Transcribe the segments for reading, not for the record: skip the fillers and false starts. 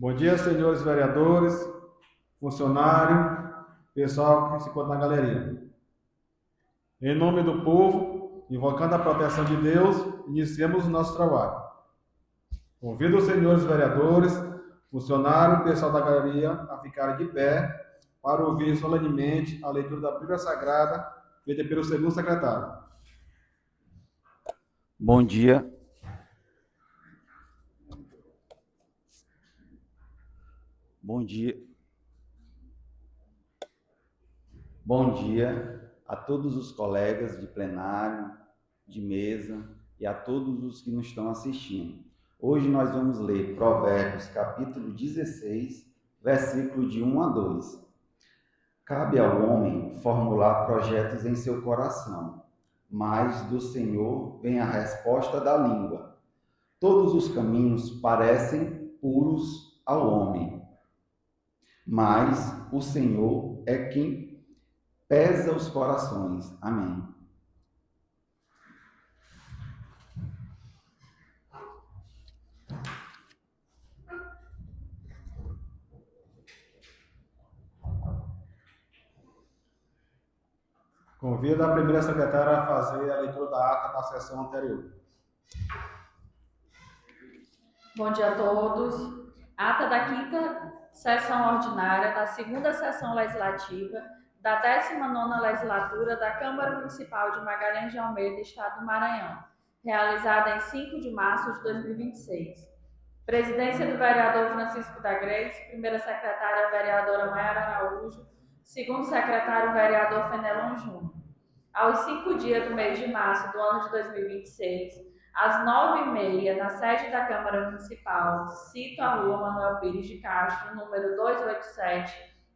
Bom dia, senhores vereadores, funcionário, pessoal que se encontra na galeria. Em nome do povo, invocando a proteção de Deus, iniciemos o nosso trabalho. Convido os senhores vereadores, funcionário e pessoal da galeria a ficarem de pé para ouvir solenemente a leitura da Bíblia Sagrada feita pelo segundo secretário. Bom dia. Bom dia. Bom dia a todos os colegas de plenário, de mesa e a todos os que nos estão assistindo. Hoje nós vamos ler Provérbios, capítulo 16, versículo de 1 a 2. Cabe ao homem formular projetos em seu coração, mas do Senhor vem a resposta da língua. Todos os caminhos parecem puros ao homem, mas o Senhor é quem pesa os corações. Amém. Convido a primeira secretária a fazer a leitura da ata da sessão anterior. Bom dia a todos. Ata da 5ª sessão ordinária da 2ª sessão legislativa da 19ª legislatura da Câmara Municipal de Magalhães de Almeida, Estado do Maranhão, realizada em 5 de março de 2026. Presidência do vereador Francisco da Grace, primeira secretária vereadora Maiara Araújo, segundo secretário vereador Fenelon Júnior. Aos 5 dias do mês de março do ano de 2026, às 9h30, na sede da Câmara Municipal, cito a Rua Manuel Pires de Castro, número 287,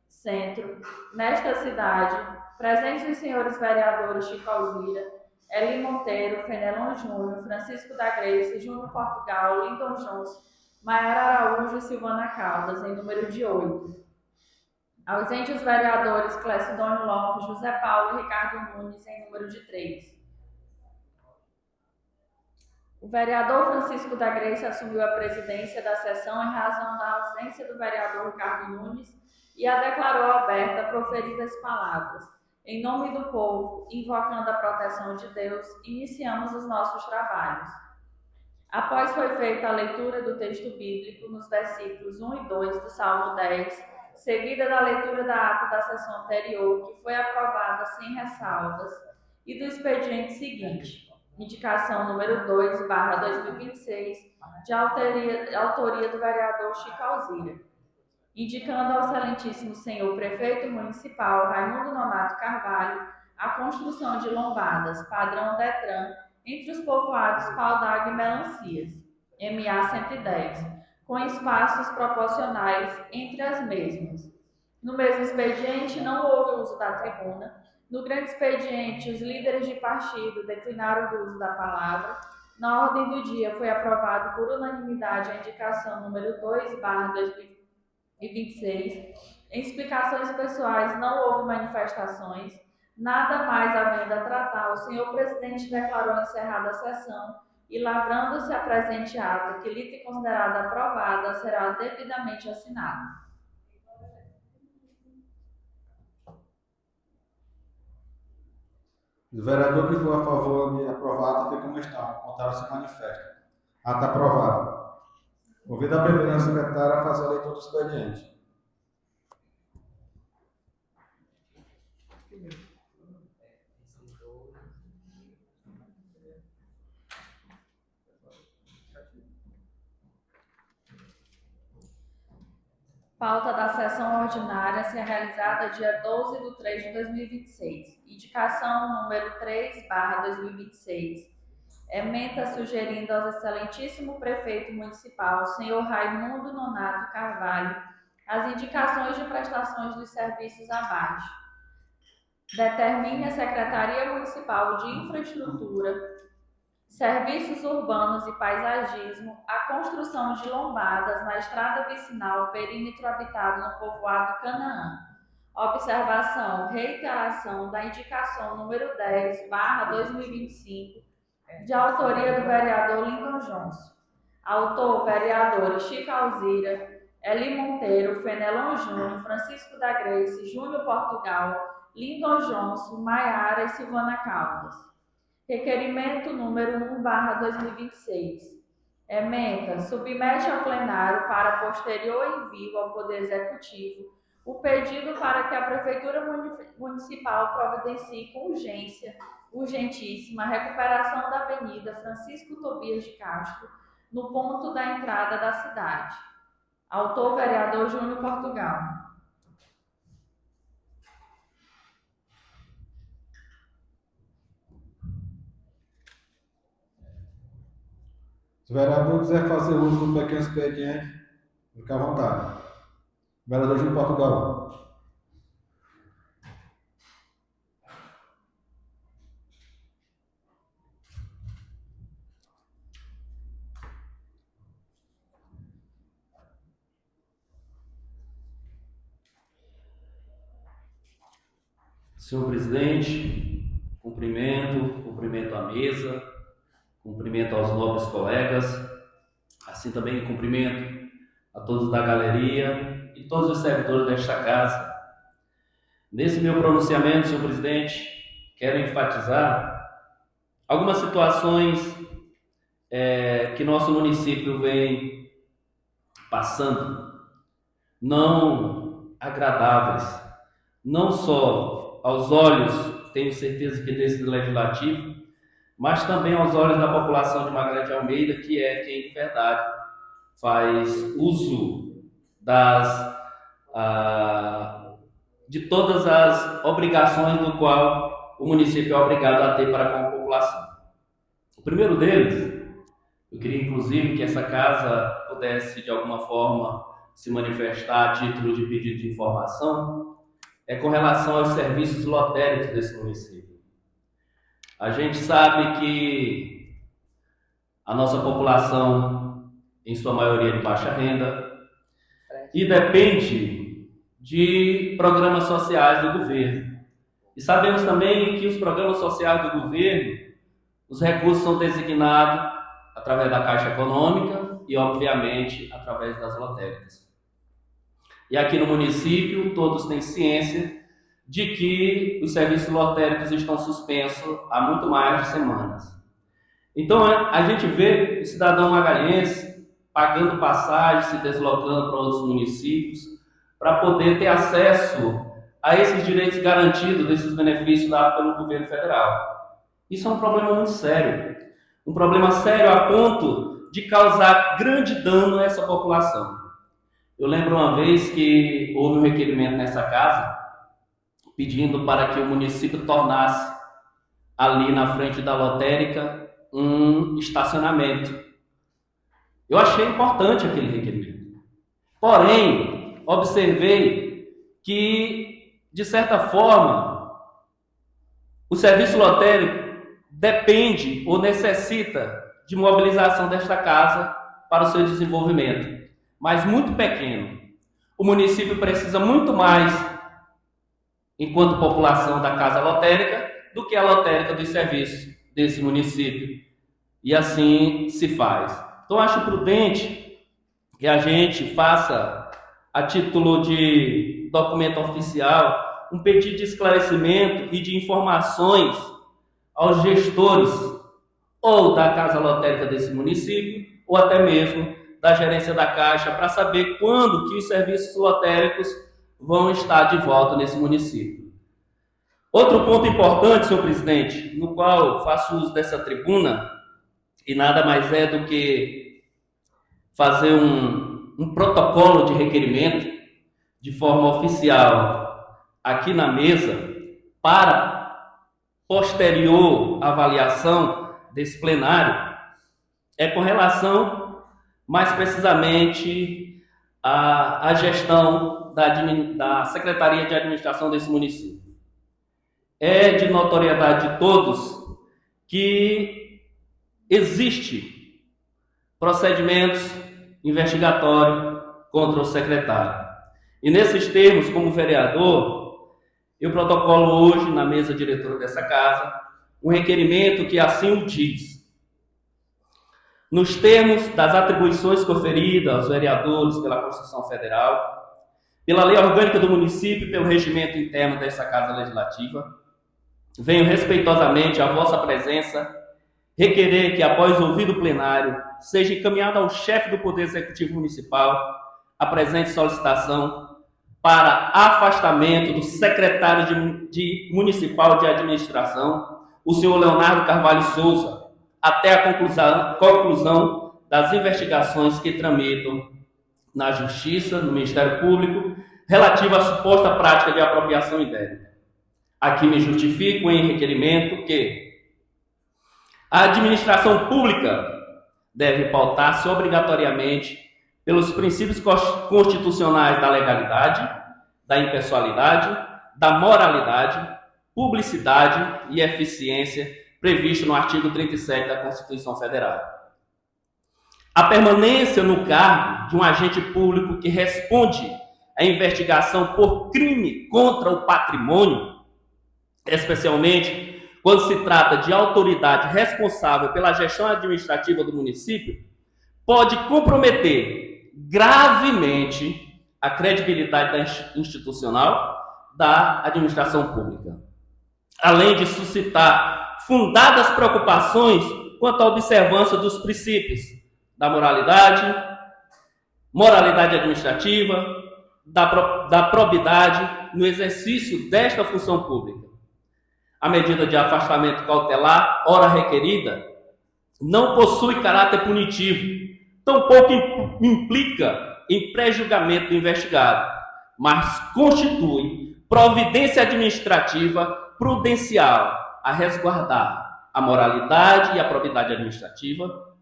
Centro, nesta cidade, presentes os senhores vereadores Chico Alzira, Eli Monteiro, Fenelon Júnior, Francisco da Grace, Júnior Portugal, Lindon Jones, Maiara Araújo e Silvana Caldas, em número de 8. Ausentes os vereadores Clécio Lopes, José Paulo e Ricardo Nunes, em número de 3. O vereador Francisco da Grace assumiu a presidência da sessão em razão da ausência do vereador Ricardo Nunes e a declarou aberta, proferidas as palavras. Em nome do povo, invocando a proteção de Deus, iniciamos os nossos trabalhos. Após foi feita a leitura do texto bíblico nos versículos 1 e 2 do Salmo 10, seguida da leitura da ata da sessão anterior, que foi aprovada sem ressalvas, e do expediente seguinte, indicação número 2/2026, de autoria do vereador Chico Alzira, indicando ao excelentíssimo senhor prefeito municipal Raimundo Nonato Carvalho a construção de lombadas padrão Detran entre os povoados Pau d'Água e Melancias, MA 110, com espaços proporcionais entre as mesmas. No mesmo expediente, não houve uso da tribuna. No grande expediente, os líderes de partido declinaram do uso da palavra. Na ordem do dia, foi aprovado por unanimidade a indicação número 2/2026. Em explicações pessoais, não houve manifestações. Nada mais havendo a tratar, o senhor presidente declarou encerrada a sessão e, lavrando-se a presente ata, que lhe tem considerada aprovada, será devidamente assinada. Os vereadores que for a favor de aprovar a ata ficam como estão, contrário se manifesta. Ata aprovada. Convido a primeira secretária a fazer a leitura do expediente. Pauta da sessão ordinária a ser realizada dia 12/3/2026. Indicação número 3/2026. Ementa sugerindo ao excelentíssimo prefeito municipal, senhor Raimundo Nonato Carvalho, as indicações de prestações dos serviços abaixo. Determine a Secretaria Municipal de Infraestrutura, Serviços Urbanos e Paisagismo a construção de lombadas na estrada vicinal perímetro habitado no povoado Canaã. Observação, reiteração da indicação número 10/2025, de autoria do vereador Lindon Jones. Autor, vereadores Chico Alzira, Eli Monteiro, Fenelon Júnior, Francisco da Grace, Júnior Portugal, Lindon Johnson, Maiara e Silvana Caldas. Requerimento número 1/2026. Ementa, submete ao plenário para posterior envio ao Poder Executivo o pedido para que a Prefeitura Municipal providencie com urgentíssima, a recuperação da Avenida Francisco Tobias de Castro, no ponto da entrada da cidade. Autor, vereador Júnior Portugal. Se o vereador quiser fazer uso do pequeno expediente, fique à vontade. Vereador Júnior Portugal. Senhor presidente, cumprimento a mesa, cumprimento aos nobres colegas, assim também cumprimento a todos da galeria e todos os servidores desta casa. Nesse meu pronunciamento, senhor presidente, quero enfatizar algumas situações que nosso município vem passando, não agradáveis, não só aos olhos, tenho certeza que desse legislativo, mas também aos olhos da população de Magalhães de Almeida, que é quem de verdade faz uso de todas as obrigações do qual o município é obrigado a ter para com a população. O primeiro deles, eu queria inclusive que essa casa pudesse de alguma forma se manifestar a título de pedido de informação, é com relação aos serviços lotéricos desse município. A gente sabe que a nossa população, em sua maioria, é de baixa renda e depende de programas sociais do governo. E sabemos também que os programas sociais do governo, os recursos são designados através da Caixa Econômica e, obviamente, através das lotéricas. E aqui no município, todos têm ciência de que os serviços lotéricos estão suspensos há muito mais de semanas. Então, a gente vê o cidadão magalhãense pagando passagem, se deslocando para outros municípios, para poder ter acesso a esses direitos garantidos, desses benefícios dados pelo governo federal. Isso é um problema muito sério. Um problema sério a ponto de causar grande dano a essa população. Eu lembro uma vez que houve um requerimento nessa casa pedindo para que o município tornasse ali na frente da lotérica um estacionamento. Eu achei importante aquele requerimento. Porém, observei que, de certa forma, o serviço lotérico depende ou necessita de mobilização desta casa para o seu desenvolvimento, mas muito pequeno. O município precisa muito mais, enquanto população, da casa lotérica do que a lotérica dos serviços desse município. E assim se faz. Então, acho prudente que a gente faça, a título de documento oficial, um pedido de esclarecimento e de informações aos gestores ou da casa lotérica desse município, ou até mesmo da gerência da Caixa, para saber quando que os serviços lotéricos vão estar de volta nesse município. Outro ponto importante, senhor presidente, no qual faço uso dessa tribuna, e nada mais é do que fazer um protocolo de requerimento de forma oficial aqui na mesa para posterior avaliação desse plenário, é com relação, mais precisamente, à gestão da Secretaria de Administração desse município. É de notoriedade de todos que existe procedimentos investigatórios contra o secretário. E nesses termos, como vereador, eu protocolo hoje na mesa diretora dessa casa um requerimento que assim o diz. nos termos das atribuições conferidas aos vereadores pela Constituição Federal, pela Lei Orgânica do Município e pelo regimento interno dessa Casa Legislativa, venho respeitosamente à vossa presença requerer que, após ouvido o plenário, seja encaminhada ao chefe do Poder Executivo Municipal a presente solicitação para afastamento do secretário municipal de administração, o senhor Leonardo Carvalho Souza, até a conclusão das investigações que tramitam na Justiça, no Ministério Público, relativa à suposta prática de apropriação indébita. Aqui me justifico em requerimento que a administração pública deve pautar-se obrigatoriamente pelos princípios constitucionais da legalidade, da impessoalidade, da moralidade, publicidade e eficiência previsto no artigo 37 da Constituição Federal. A permanência no cargo de um agente público que responde à investigação por crime contra o patrimônio, especialmente quando se trata de autoridade responsável pela gestão administrativa do município, pode comprometer gravemente a credibilidade institucional da administração pública, além de suscitar fundadas preocupações quanto à observância dos princípios da moralidade administrativa, da probidade no exercício desta função pública. A medida de afastamento cautelar, ora requerida, não possui caráter punitivo, tampouco implica em pré-julgamento do investigado, mas constitui providência administrativa prudencial a resguardar a moralidade e a probidade administrativa,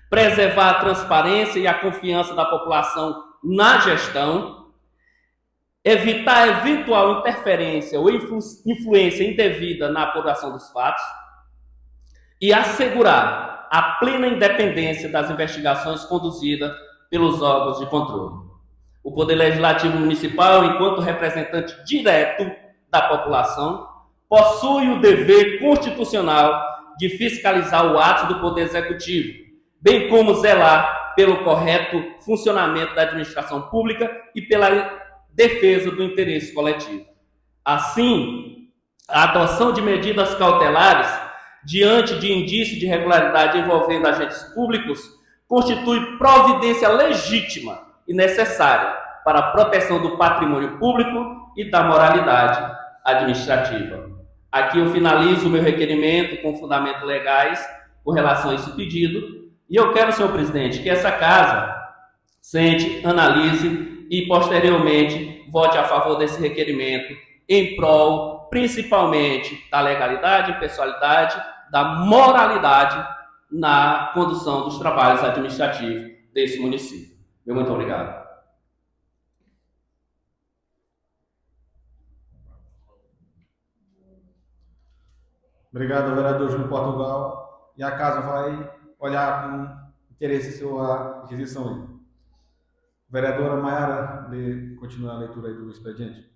preservar a transparência e a confiança da população na gestão, evitar eventual interferência ou influência indevida na apuração dos fatos e assegurar a plena independência das investigações conduzidas pelos órgãos de controle. O Poder Legislativo Municipal, enquanto representante direto da população, possui o dever constitucional de fiscalizar o ato do Poder Executivo, bem como zelar pelo correto funcionamento da administração pública e pela defesa do interesse coletivo. Assim, a adoção de medidas cautelares diante de indício de irregularidade envolvendo agentes públicos constitui providência legítima e necessária para a proteção do patrimônio público e da moralidade administrativa. Aqui eu finalizo o meu requerimento com fundamentos legais com relação a esse pedido e eu quero, senhor presidente, que essa casa sente, analise e, posteriormente, vote a favor desse requerimento em prol, principalmente, da legalidade, impessoalidade, da moralidade na condução dos trabalhos administrativos desse município. Muito obrigado. Obrigado, vereador Júlio Portugal. E a casa vai olhar com interesse sua aquisição aí. Vereadora Maiara, continua a leitura aí do expediente.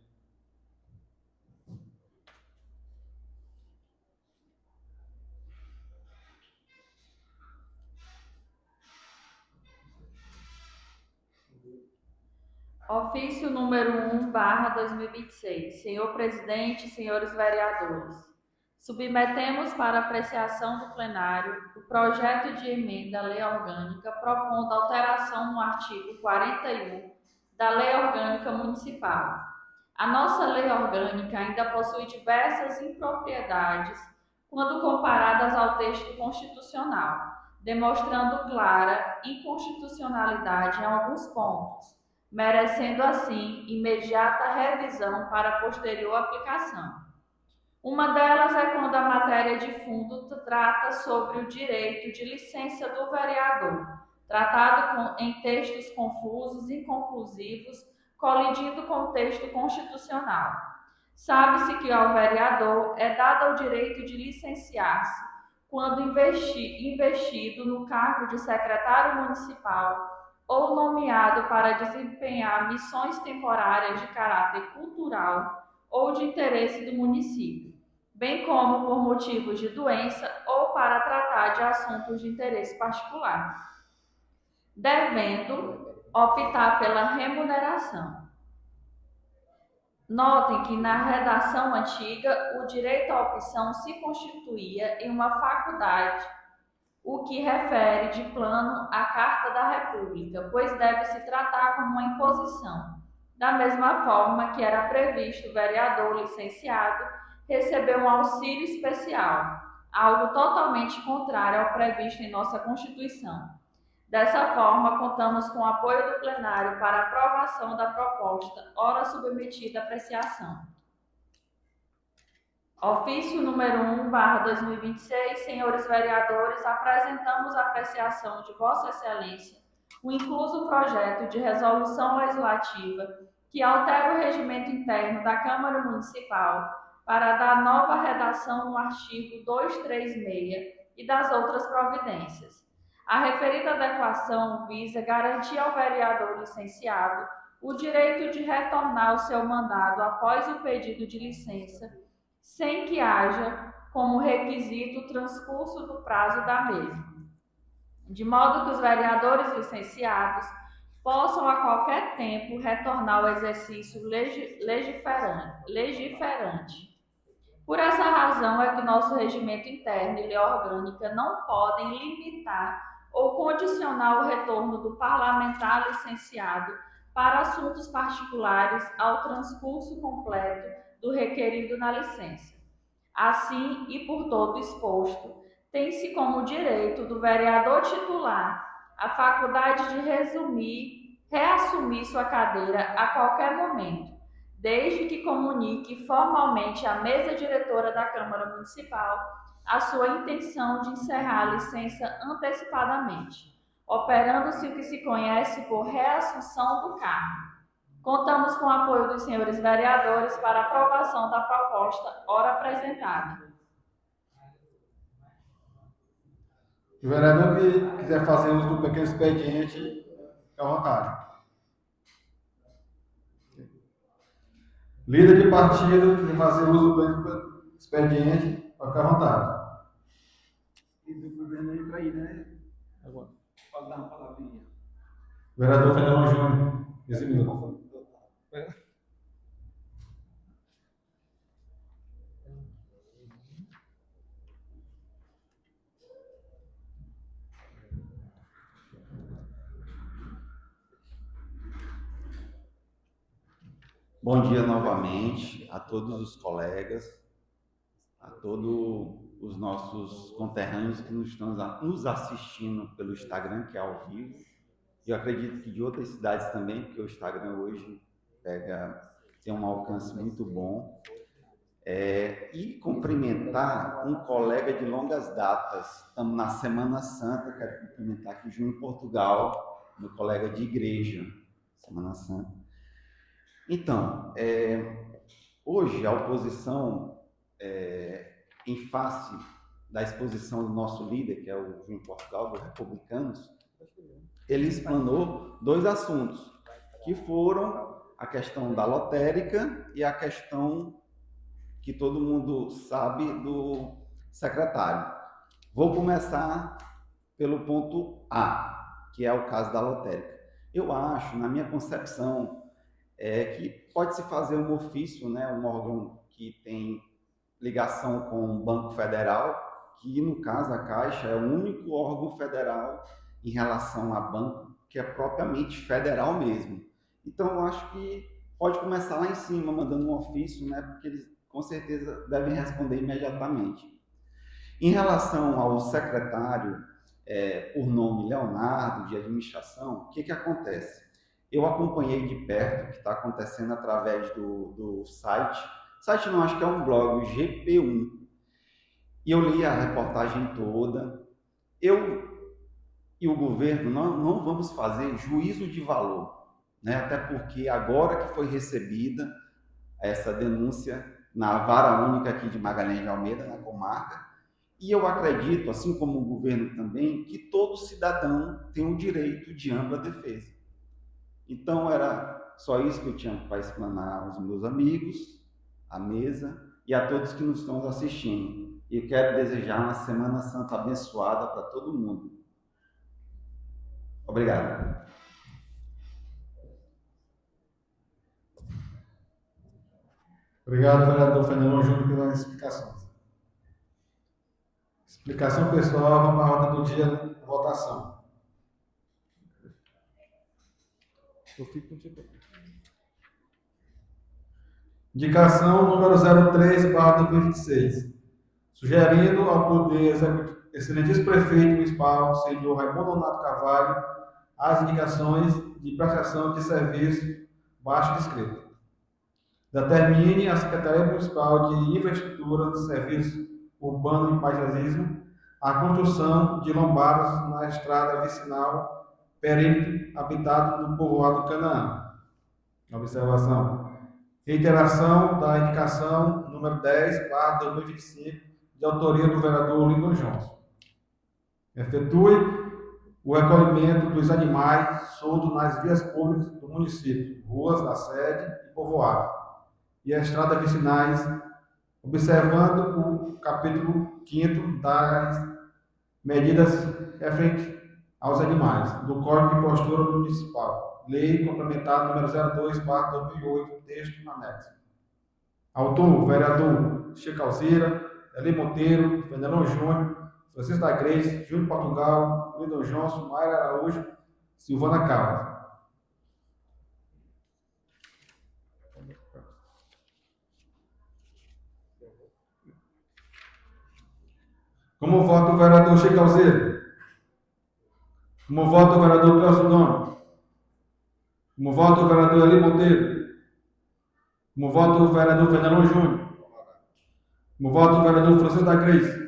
Ofício número 1/2026. Senhor presidente, senhores vereadores, submetemos para apreciação do plenário o projeto de emenda à Lei Orgânica propondo alteração no artigo 41 da Lei Orgânica Municipal. A nossa Lei Orgânica ainda possui diversas impropriedades quando comparadas ao texto constitucional, demonstrando clara inconstitucionalidade em alguns pontos, merecendo assim imediata revisão para posterior aplicação. Uma delas é quando a matéria de fundo trata sobre o direito de licença do vereador, tratado em textos confusos e inconclusivos, colidindo com o texto constitucional. Sabe-se que ao vereador é dado o direito de licenciar-se quando investido no cargo de secretário municipal ou nomeado para desempenhar missões temporárias de caráter cultural ou de interesse do município, bem como por motivos de doença ou para tratar de assuntos de interesse particular, devendo optar pela remuneração. Notem que na redação antiga, o direito à opção se constituía em uma faculdade, o que refere de plano à Carta da República, pois deve se tratar como uma imposição. Da mesma forma que era previsto o vereador licenciado receber um auxílio especial, algo totalmente contrário ao previsto em nossa Constituição. Dessa forma, contamos com o apoio do plenário para a aprovação da proposta, ora submetida à apreciação. Ofício número 1/2026, senhores vereadores, apresentamos a apreciação de Vossa Excelência o incluso projeto de resolução legislativa que altera o regimento interno da Câmara Municipal para dar nova redação no artigo 236 e das outras providências. A referida adequação visa garantir ao vereador licenciado o direito de retornar ao seu mandado após o pedido de licença, sem que haja como requisito o transcurso do prazo da mesma, de modo que os vereadores licenciados possam a qualquer tempo retornar ao exercício legiferante. Por essa razão é que nosso regimento interno e lei orgânica não podem limitar ou condicionar o retorno do parlamentar licenciado para assuntos particulares ao transcurso completo do requerido na licença. Assim, e por todo exposto, tem-se como direito do vereador titular a faculdade de reassumir sua cadeira a qualquer momento, desde que comunique formalmente à mesa diretora da Câmara Municipal a sua intenção de encerrar a licença antecipadamente, operando-se o que se conhece por reassunção do cargo. Contamos com o apoio dos senhores vereadores para a aprovação da proposta ora apresentada. O vereador que quiser fazer uso do pequeno expediente, fica à vontade. Líder de partido que quiser fazer uso do expediente, pode ficar à vontade. E do governo entra aí, né? Agora. Pode dar uma palavrinha. Vereador Fernando Júnior, esse minuto. Bom dia novamente a todos os colegas, a todos os nossos conterrâneos que nos estão nos assistindo pelo Instagram, que é ao vivo. Eu acredito que de outras cidades também, porque o Instagram hoje tem um alcance muito bom. E cumprimentar um colega de longas datas. Estamos na Semana Santa, quero cumprimentar aqui Júnior Portugal, meu colega de igreja, Semana Santa. Então, hoje a oposição, em face da exposição do nosso líder, que é o Júnior Portugal, dos Republicanos, ele explanou dois assuntos, que foram a questão da lotérica e a questão que todo mundo sabe do secretário. Vou começar pelo ponto A, que é o caso da lotérica. Eu acho, na minha concepção, que pode-se fazer um ofício, né, um órgão que tem ligação com o Banco Federal, que no caso a Caixa é o único órgão federal em relação a banco que é propriamente federal mesmo. Então eu acho que pode começar lá em cima, mandando um ofício, né, porque eles com certeza devem responder imediatamente. Em relação ao secretário, por nome Leonardo, de administração, o que acontece? Eu acompanhei de perto o que está acontecendo através do site não, acho que é um blog, GP1, e eu li a reportagem toda. Eu e o governo não vamos fazer juízo de valor, né? Até porque agora que foi recebida essa denúncia na Vara Única aqui de Magalhães de Almeida, na comarca, e eu acredito, assim como o governo também, que todo cidadão tem o direito de ampla defesa. Então era só isso que eu tinha para explanar aos meus amigos, à mesa, e a todos que nos estão assistindo. E quero desejar uma Semana Santa abençoada para todo mundo. Obrigado. Obrigado, vereador Fenelon Júnior, pelas explicações. Explicação pessoal, vamos à ordem do dia, votação. Eu fico contigo. Indicação número 03/2026. Sugerindo ao Poder Excelentíssimo Prefeito Municipal, senhor Raimundo Donato Carvalho, as indicações de prestação de serviço baixo descrito. Determine a Secretaria Municipal de Infraestrutura, Serviço Urbano e Paisagismo a construção de lombadas na estrada vicinal perímetro habitado no povoado Canaã. Observação. Reiteração da indicação número 10/2025, de autoria do vereador Lindon Johnson. Efetue o recolhimento dos animais soltos nas vias públicas do município, ruas da sede e povoado, e as estradas vicinais, observando o capítulo 5º das medidas referentes aos animais, do Código de Postura Municipal, Lei Complementar número 02/2008, texto anexo. Autor, vereador Chico Alzira, Eli Monteiro, Fenelon Júnior, Francisco da Grace, Júnior Portugal, Lindon Johnson, Mayra Araújo, Silvana Carlos. Como vota o vereador Chico Alzira? Como vota o vereador Cláudio Dono? Como vota o vereador Eli Monteiro? Como vota o vereador Fenelon Júnior? Como vota o vereador Francisco da Grace?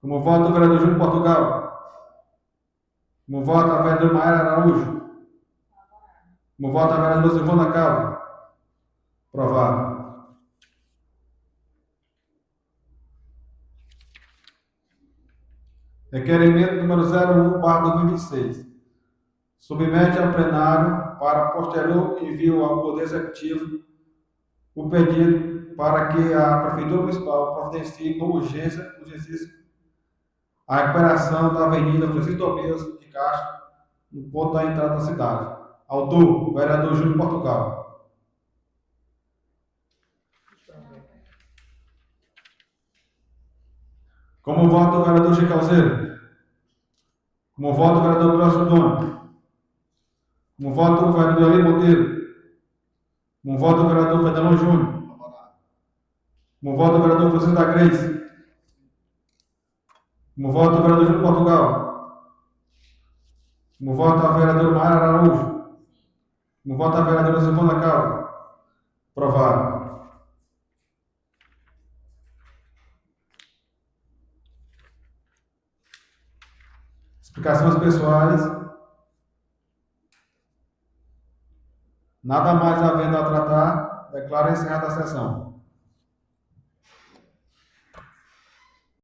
Como vota o vereador Júnior Portugal? Como vota a vereadora Mayra Araújo? Como vota a vereadora Silvana Calvo? Aprovado. Requerimento número 01/2026. Submete ao plenário para posterior envio ao Poder Executivo o pedido para que a Prefeitura Municipal providencie com urgência a recuperação da Avenida Francisco Tobias de Castro, no ponto da entrada da cidade. Autor, vereador Júnior Portugal. Como vota o vereador Chico Alzira? Como vota o vereador Cláudio Dono? Como vota o vereador Eli Monteiro? Como vota o vereador Fenelon Júnior? Como vota o vereador Francisco da Grace? Como vota o vereador Júnior Portugal? Como vota a vereadora Mayra Araújo? Como vota a vereadora Silvana Calvo? Aprovado. Explicações pessoais. Nada mais havendo a tratar, declaro encerrada a sessão.